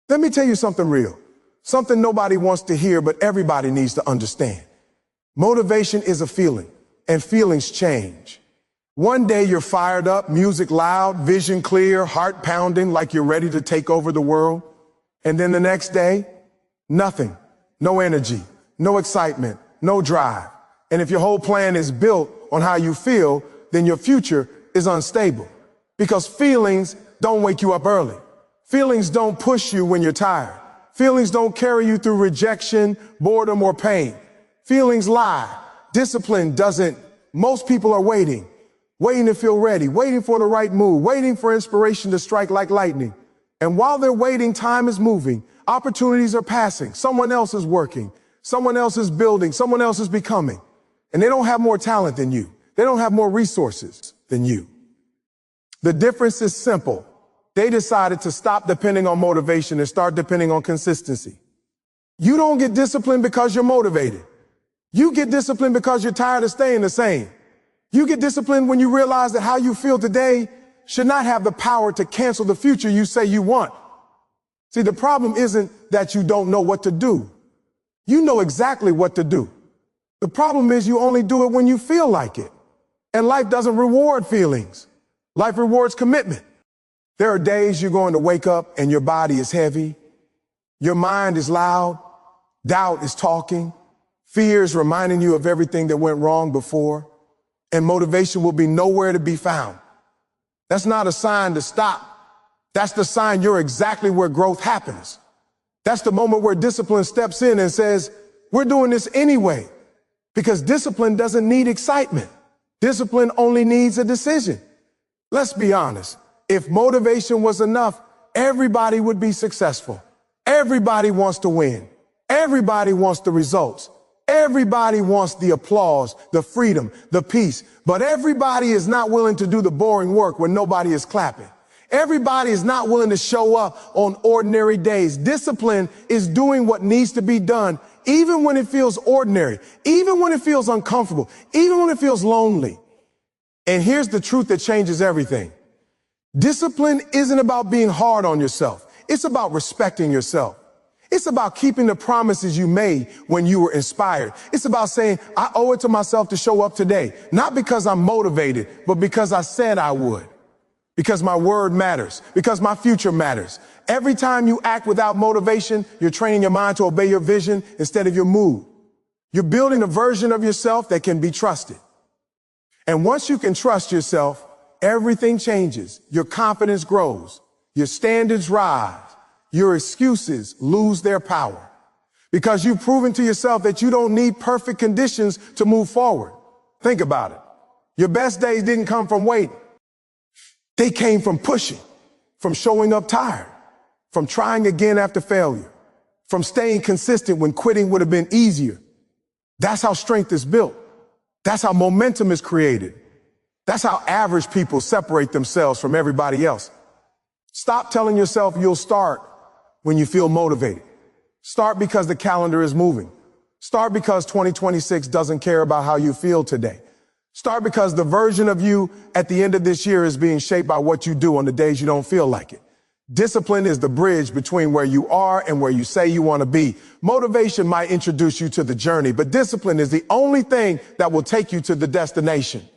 Let me tell you something real, something nobody wants to hear, but everybody needs to understand. Motivation is a feeling, and feelings change. One day you're fired up, music loud, vision clear, heart pounding like you're ready to take over the world. And then the next day, nothing, no energy, no excitement, no drive. And if your whole plan is built on how you feel, then your future is unstable. Because feelings don't wake you up early. Feelings don't push you when you're tired. Feelings don't carry you through rejection, boredom, or pain. Feelings lie. Discipline doesn't. Most people are waiting to feel ready, waiting for the right move, waiting for inspiration to strike like lightning. And while they're waiting, time is moving. Opportunities are passing. Someone else is working. Someone else is building. Someone else is becoming. And they don't have more talent than you. They don't have more resources than you. The difference is simple. They decided to stop depending on motivation and start depending on consistency. You don't get disciplined because you're motivated. You get disciplined because you're tired of staying the same. You get disciplined when you realize that how you feel today should not have the power to cancel the future you say you want. See, the problem isn't that you don't know what to do. You know exactly what to do. The problem is you only do it when you feel like it. And life doesn't reward feelings. Life rewards commitment. There are days you're going to wake up and your body is heavy. Your mind is loud. Doubt is talking. Fear is reminding you of everything that went wrong before. And motivation will be nowhere to be found. That's not a sign to stop. That's the sign you're exactly where growth happens. That's the moment where discipline steps in and says, we're doing this anyway. Because discipline doesn't need excitement. Discipline only needs a decision. Let's be honest. If motivation was enough, everybody would be successful. Everybody wants to win. Everybody wants the results. Everybody wants the applause, the freedom, the peace. But everybody is not willing to do the boring work when nobody is clapping. Everybody is not willing to show up on ordinary days. Discipline is doing what needs to be done, even when it feels ordinary, even when it feels uncomfortable, even when it feels lonely. And here's the truth that changes everything. Discipline isn't about being hard on yourself. It's about respecting yourself. It's about keeping the promises you made when you were inspired. It's about saying, I owe it to myself to show up today, not because I'm motivated, but because I said I would. Because my word matters, because my future matters. Every time you act without motivation, you're training your mind to obey your vision instead of your mood. You're building a version of yourself that can be trusted. And once you can trust yourself, everything changes. Your confidence grows. Your standards rise. Your excuses lose their power. Because you've proven to yourself that you don't need perfect conditions to move forward. Think about it. Your best days didn't come from waiting. They came from pushing, from showing up tired, from trying again after failure, from staying consistent when quitting would have been easier. That's how strength is built. That's how momentum is created. That's how average people separate themselves from everybody else. Stop telling yourself you'll start when you feel motivated. Start because the calendar is moving. Start because 2026 doesn't care about how you feel today. Start because the version of you at the end of this year is being shaped by what you do on the days you don't feel like it. Discipline is the bridge between where you are and where you say you want to be. Motivation might introduce you to the journey, but discipline is the only thing that will take you to the destination.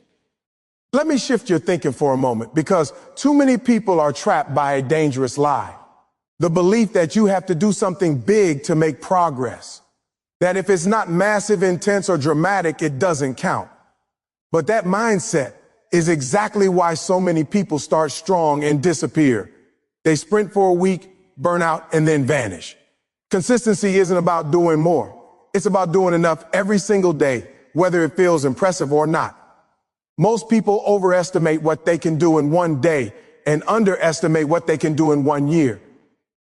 Let me shift your thinking for a moment, because too many people are trapped by a dangerous lie. The belief that you have to do something big to make progress. That if it's not massive, intense, or dramatic, it doesn't count. But that mindset is exactly why so many people start strong and disappear. They sprint for a week, burn out, and then vanish. Consistency isn't about doing more. It's about doing enough every single day, whether it feels impressive or not. Most people overestimate what they can do in one day and underestimate what they can do in 1 year.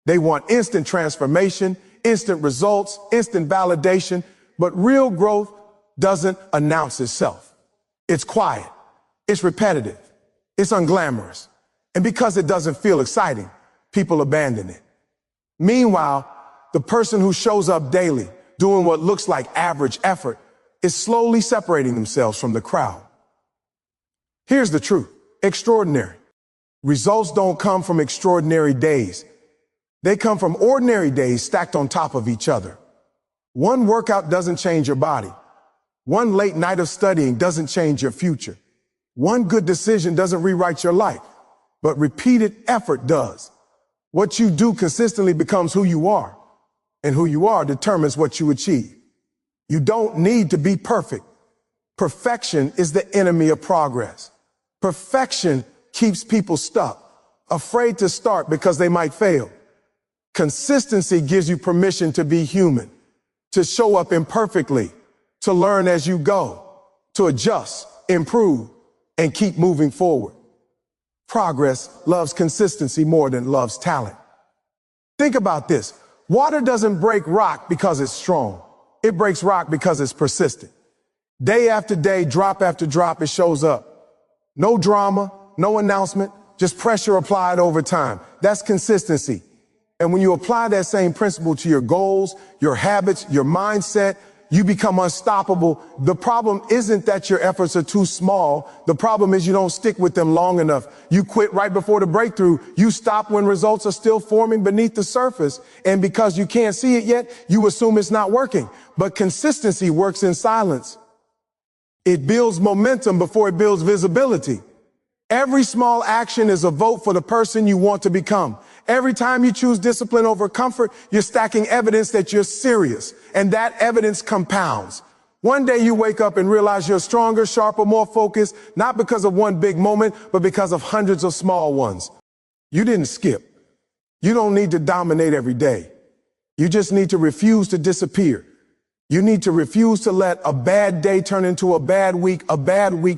They want instant transformation, instant results, instant validation, but real growth doesn't announce itself. It's quiet, it's repetitive, it's unglamorous. And because it doesn't feel exciting, people abandon it. Meanwhile, the person who shows up daily, doing what looks like average effort, is slowly separating themselves from the crowd. Here's the truth: extraordinary results don't come from extraordinary days. They come from ordinary days stacked on top of each other. One workout doesn't change your body. One late night of studying doesn't change your future. One good decision doesn't rewrite your life, but repeated effort does. What you do consistently becomes who you are, and who you are determines what you achieve. You don't need to be perfect. Perfection is the enemy of progress. Perfection keeps people stuck, afraid to start because they might fail. Consistency gives you permission to be human, to show up imperfectly, to learn as you go, to adjust, improve, and keep moving forward. Progress loves consistency more than loves talent. Think about this. Water doesn't break rock because it's strong. It breaks rock because it's persistent. Day after day, drop after drop, it shows up. No drama, no announcement, just pressure applied over time. That's consistency. And when you apply that same principle to your goals, your habits, your mindset, you become unstoppable. The problem isn't that your efforts are too small. The problem is you don't stick with them long enough. You quit right before the breakthrough. You stop when results are still forming beneath the surface. And because you can't see it yet, you assume it's not working. But consistency works in silence. It builds momentum before it builds visibility. Every small action is a vote for the person you want to become. Every time you choose discipline over comfort, you're stacking evidence that you're serious, and that evidence compounds. One day you wake up and realize you're stronger, sharper, more focused, not because of one big moment, but because of hundreds of small ones. You didn't skip. You don't need to dominate every day. You just need to refuse to disappear. You need to refuse to let a bad day turn into a bad week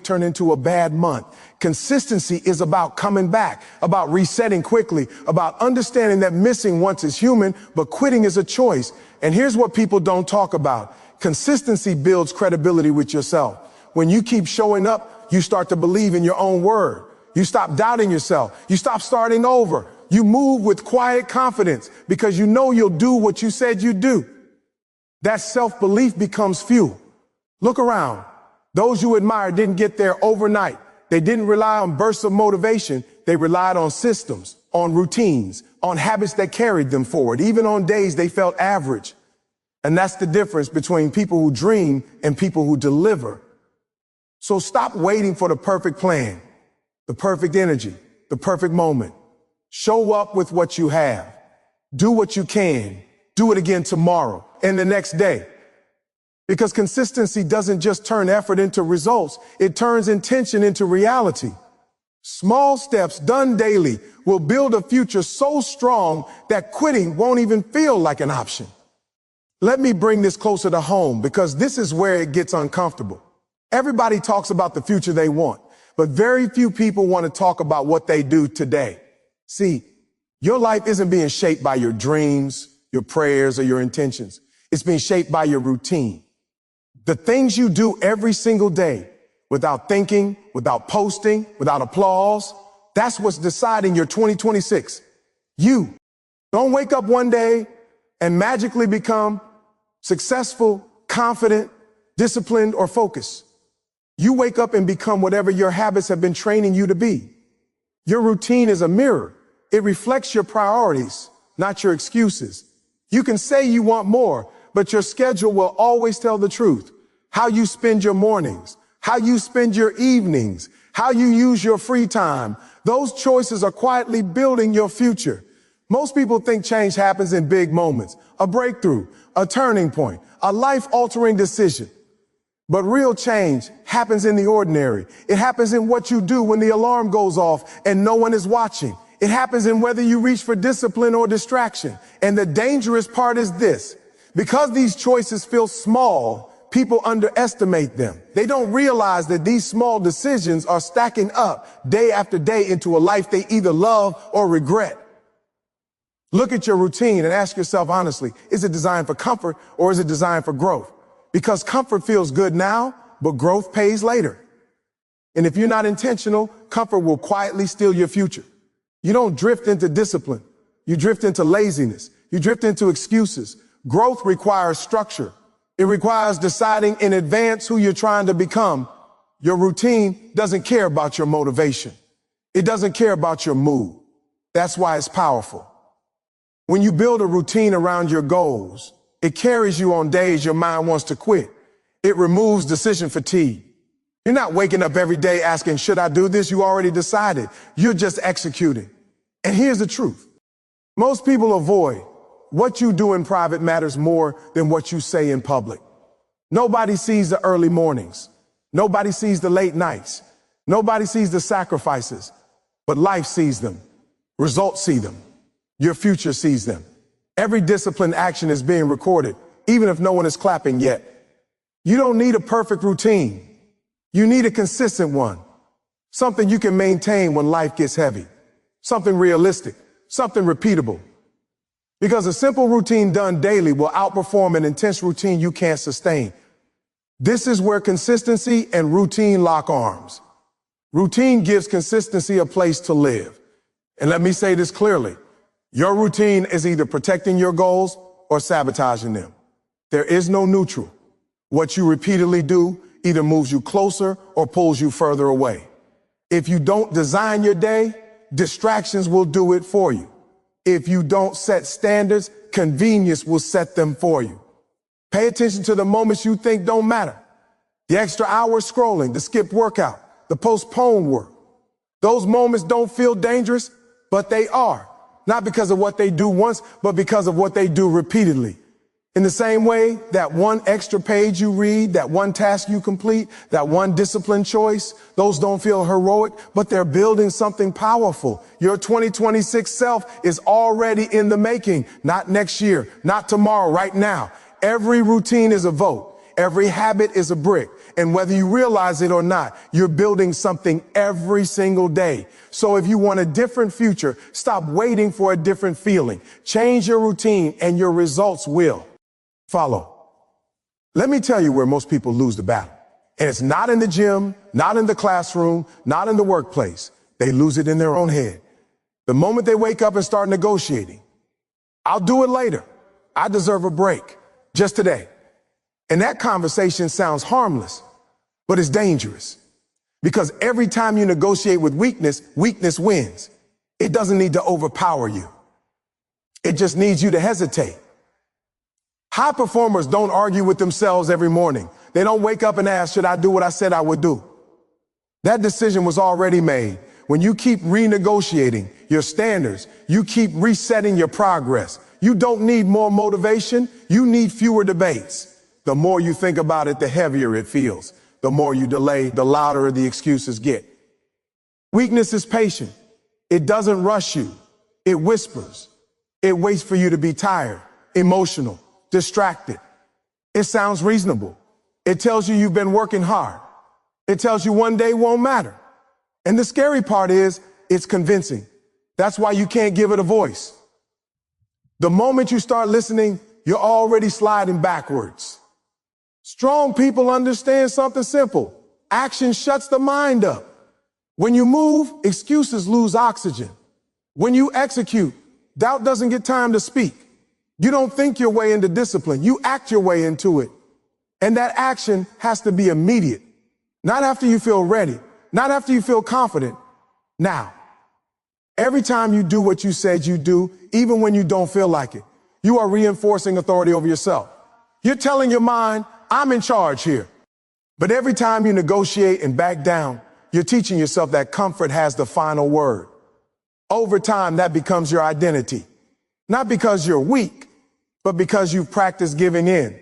turn into a bad month. Consistency is about coming back, about resetting quickly, about understanding that missing once is human, but quitting is a choice. And here's what people don't talk about. Consistency builds credibility with yourself. When you keep showing up, you start to believe in your own word. You stop doubting yourself. You stop starting over. You move with quiet confidence because you know you'll do what you said you'd do. That self-belief becomes fuel. Look around. Those you admire didn't get there overnight. They didn't rely on bursts of motivation. They relied on systems, on routines, on habits that carried them forward, even on days they felt average. And that's the difference between people who dream and people who deliver. So stop waiting for the perfect plan, the perfect energy, the perfect moment. Show up with what you have. Do what you can. Do it again tomorrow and the next day. Because consistency doesn't just turn effort into results, it turns intention into reality. Small steps done daily will build a future so strong that quitting won't even feel like an option. Let me bring this closer to home because this is where it gets uncomfortable. Everybody talks about the future they want, but very few people want to talk about what they do today. See, your life isn't being shaped by your dreams, your prayers, or your intentions. It's being shaped by your routine. The things you do every single day without thinking, without posting, without applause, that's what's deciding your 2026. You don't wake up one day and magically become successful, confident, disciplined, or focused. You wake up and become whatever your habits have been training you to be. Your routine is a mirror. It reflects your priorities, not your excuses. You can say you want more, but your schedule will always tell the truth. How you spend your mornings, how you spend your evenings, how you use your free time. Those choices are quietly building your future. Most people think change happens in big moments, a breakthrough, a turning point, a life-altering decision. But real change happens in the ordinary. It happens in what you do when the alarm goes off and no one is watching. It happens in whether you reach for discipline or distraction. And the dangerous part is this. Because these choices feel small, people underestimate them. They don't realize that these small decisions are stacking up day after day into a life they either love or regret. Look at your routine and ask yourself honestly, is it designed for comfort or is it designed for growth? Because comfort feels good now, but growth pays later. And if you're not intentional, comfort will quietly steal your future. You don't drift into discipline. You drift into laziness. You drift into excuses. Growth requires structure. It requires deciding in advance who you're trying to become. Your routine doesn't care about your motivation. It doesn't care about your mood. That's why it's powerful. When you build a routine around your goals, it carries you on days your mind wants to quit. It removes decision fatigue. You're not waking up every day asking, should I do this? You already decided. You're just executing. And here's the truth. Most people avoid what you do in private matters more than what you say in public. Nobody sees the early mornings. Nobody sees the late nights. Nobody sees the sacrifices. But life sees them. Results see them. Your future sees them. Every disciplined action is being recorded, even if no one is clapping yet. You don't need a perfect routine. You need a consistent one. Something you can maintain when life gets heavy. Something realistic. Something repeatable. Because a simple routine done daily will outperform an intense routine you can't sustain. This is where consistency and routine lock arms. Routine gives consistency a place to live. And let me say this clearly. Your routine is either protecting your goals or sabotaging them. There is no neutral. What you repeatedly do either moves you closer or pulls you further away. If you don't design your day, distractions will do it for you. If you don't set standards, convenience will set them for you. Pay attention to the moments you think don't matter. The extra hours scrolling, the skipped workout, the postponed work. Those moments don't feel dangerous, but they are. Not because of what they do once, but because of what they do repeatedly. In the same way, that one extra page you read, that one task you complete, that one discipline choice, those don't feel heroic, but they're building something powerful. Your 2026 self is already in the making, not next year, not tomorrow, right now. Every routine is a vote. Every habit is a brick. And whether you realize it or not, you're building something every single day. So if you want a different future, stop waiting for a different feeling. Change your routine and your results will follow. Let me tell you where most people lose the battle. And it's not in the gym, not in the classroom, not in the workplace. They lose it in their own head. The moment they wake up and start negotiating, I'll do it later. I deserve a break. Just today. And that conversation sounds harmless, but it's dangerous. Because every time you negotiate with weakness, weakness wins. It doesn't need to overpower you. It just needs you to hesitate. High performers don't argue with themselves every morning. They don't wake up and ask, should I do what I said I would do? That decision was already made. When you keep renegotiating your standards, you keep resetting your progress. You don't need more motivation. You need fewer debates. The more you think about it, the heavier it feels. The more you delay, the louder the excuses get. Weakness is patient. It doesn't rush you. It whispers. It waits for you to be tired, emotional, distracted. It sounds reasonable. It tells you you've been working hard. It tells you one day won't matter. And the scary part is it's convincing. That's why you can't give it a voice. The moment you start listening, you're already sliding backwards. Strong people understand something simple. Action shuts the mind up. When you move, excuses lose oxygen. When you execute, doubt doesn't get time to speak. You don't think your way into discipline. You act your way into it. And that action has to be immediate. Not after you feel ready. Not after you feel confident. Now. Every time you do what you said you do, even when you don't feel like it, you are reinforcing authority over yourself. You're telling your mind, I'm in charge here. But every time you negotiate and back down, you're teaching yourself that comfort has the final word. Over time, that becomes your identity. Not because you're weak, but because you've practiced giving in.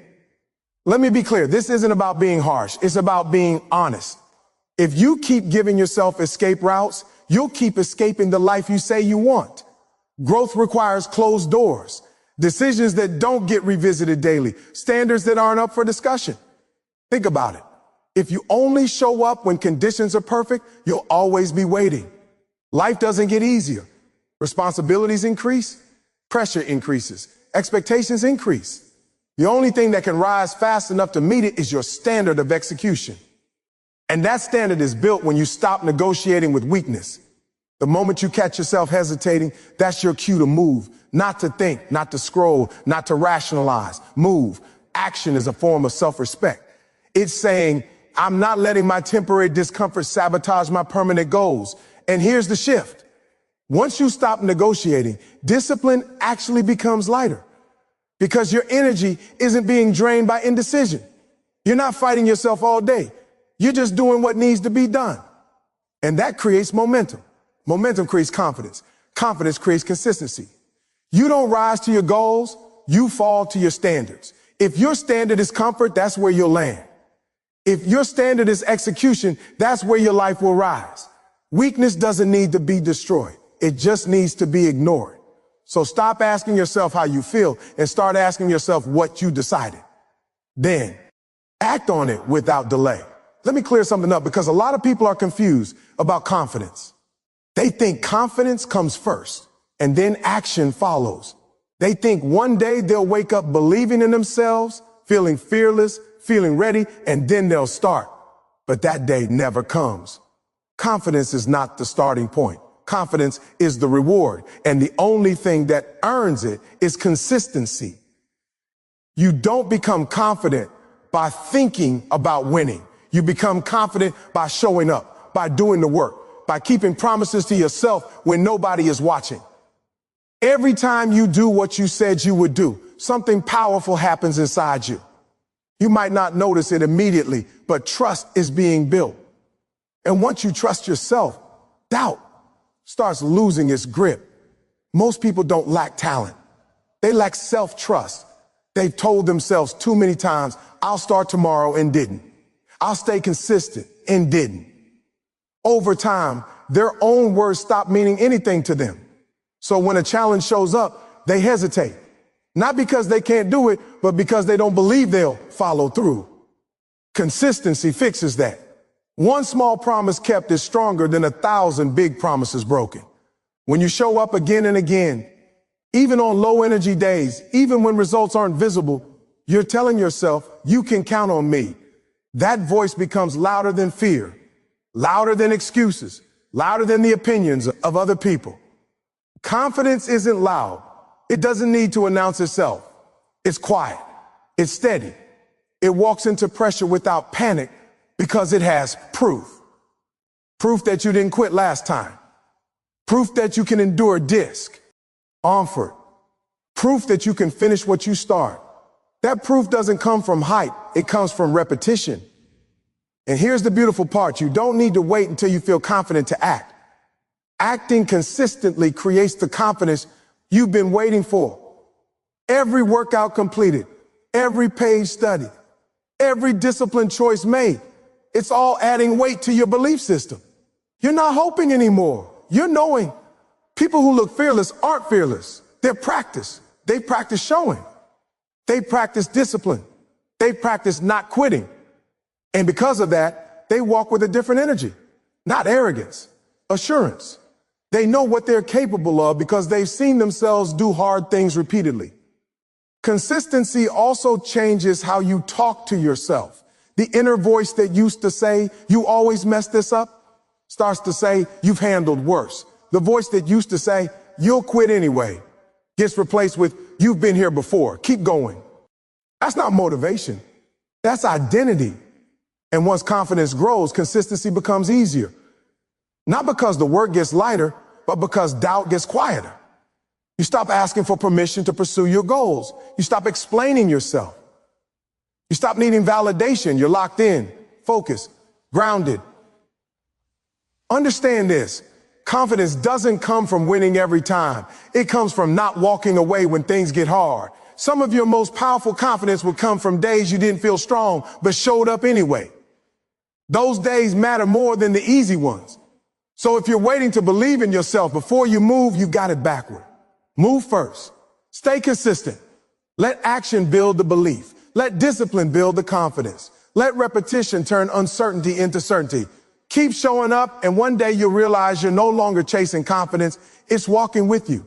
Let me be clear. This isn't about being harsh. It's about being honest. If you keep giving yourself escape routes, you'll keep escaping the life you say you want. Growth requires closed doors. Decisions that don't get revisited daily. Standards that aren't up for discussion. Think about it. If you only show up when conditions are perfect, you'll always be waiting. Life doesn't get easier. Responsibilities increase. Pressure increases. Expectations increase. The only thing that can rise fast enough to meet it is your standard of execution. And that standard is built when you stop negotiating with weakness. The moment you catch yourself hesitating, that's your cue to move. Not to think, not to scroll, not to rationalize. Move. Action is a form of self-respect. It's saying, I'm not letting my temporary discomfort sabotage my permanent goals. And here's the shift. Once you stop negotiating, discipline actually becomes lighter because your energy isn't being drained by indecision. You're not fighting yourself all day. You're just doing what needs to be done. And that creates momentum. Momentum creates confidence. Confidence creates consistency. You don't rise to your goals, you fall to your standards. If your standard is comfort, that's where you'll land. If your standard is execution, that's where your life will rise. Weakness doesn't need to be destroyed. It just needs to be ignored. So stop asking yourself how you feel and start asking yourself what you decided. Then act on it without delay. Let me clear something up because a lot of people are confused about confidence. They think confidence comes first and then action follows. They think one day they'll wake up believing in themselves, feeling fearless, feeling ready, and then they'll start. But that day never comes. Confidence is not the starting point. Confidence is the reward, and the only thing that earns it is consistency. You don't become confident by thinking about winning. You become confident by showing up, by doing the work, by keeping promises to yourself when nobody is watching. Every time you do what you said you would do, something powerful happens inside you. You might not notice it immediately, but trust is being built. And once you trust yourself, doubt starts losing its grip. Most people don't lack talent. They lack self-trust. They've told themselves too many times, I'll start tomorrow and didn't. I'll stay consistent and didn't. Over time, their own words stop meaning anything to them. So when a challenge shows up, they hesitate. Not because they can't do it, but because they don't believe they'll follow through. Consistency fixes that. One small promise kept is stronger than 1,000 big promises broken. When you show up again and again, even on low energy days, even when results aren't visible, you're telling yourself, you can count on me. That voice becomes louder than fear, louder than excuses, louder than the opinions of other people. Confidence isn't loud. It doesn't need to announce itself. It's quiet. It's steady. It walks into pressure without panic because it has proof. Proof that you didn't quit last time. Proof that you can endure disc, comfort. Proof that you can finish what you start. That proof doesn't come from hype. It comes from repetition. And here's the beautiful part. You don't need to wait until you feel confident to act. Acting consistently creates the confidence you've been waiting for. Every workout completed, every page studied, every disciplined choice made, it's all adding weight to your belief system. You're not hoping anymore. You're knowing. People who look fearless aren't fearless. They're practiced. They practice showing. They practice discipline. They practice not quitting. And because of that, they walk with a different energy, not arrogance, assurance. They know what they're capable of because they've seen themselves do hard things repeatedly. Consistency also changes how you talk to yourself. The inner voice that used to say, you always mess this up, starts to say, you've handled worse. The voice that used to say, you'll quit anyway, gets replaced with, you've been here before, keep going. That's not motivation. That's identity. And once confidence grows, consistency becomes easier. Not because the work gets lighter, but because doubt gets quieter. You stop asking for permission to pursue your goals. You stop explaining yourself. You stop needing validation. You're locked in, focused, grounded. Understand this. Confidence doesn't come from winning every time. It comes from not walking away when things get hard. Some of your most powerful confidence will come from days you didn't feel strong, but showed up anyway. Those days matter more than the easy ones. So if you're waiting to believe in yourself before you move, you got it backward. Move first. Stay consistent. Let action build the belief. Let discipline build the confidence. Let repetition turn uncertainty into certainty. Keep showing up, and one day you'll realize you're no longer chasing confidence. It's walking with you.